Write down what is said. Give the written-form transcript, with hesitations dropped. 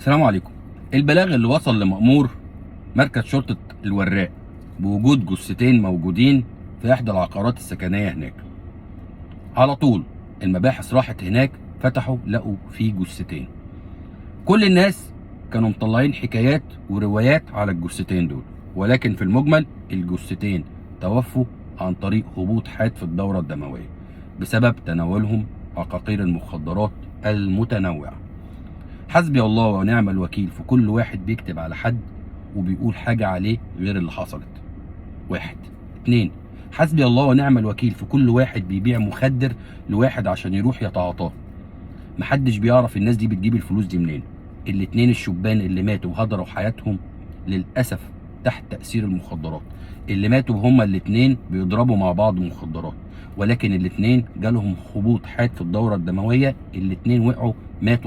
السلام عليكم. البلاغ اللي وصل لمأمور مركز شرطة الوراق بوجود جثتين موجودين في إحدى العقارات السكنية هناك. على طول المباحث راحت هناك، فتحوا لقوا فيه جثتين. كل الناس كانوا مطلعين حكايات وروايات على الجثتين دول، ولكن في المجمل الجثتين توفوا عن طريق هبوط حاد في الدورة الدموية بسبب تناولهم عقاقير المخدرات المتنوعة. حسبي الله ونعم الوكيل في كل واحد بيكتب على حد وبيقول حاجة عليه غير اللي حصلت. 1. 2. حسبي الله ونعم الوكيل في كل واحد بيبيع مخدر لواحد عشان يروح يتعاطاه. محدش بيعرف الناس دي بتجيب الفلوس دي منين. الاتنين الشبان اللي ماتوا وهدروا حياتهم للأسف تحت تأثير المخدرات. اللي ماتوا هما الاتنين بيضربوا مع بعض مخدرات، ولكن الاتنين جالهم هبوط حاد في الدورة الدموية، الاتنين وقعوا ماتوا.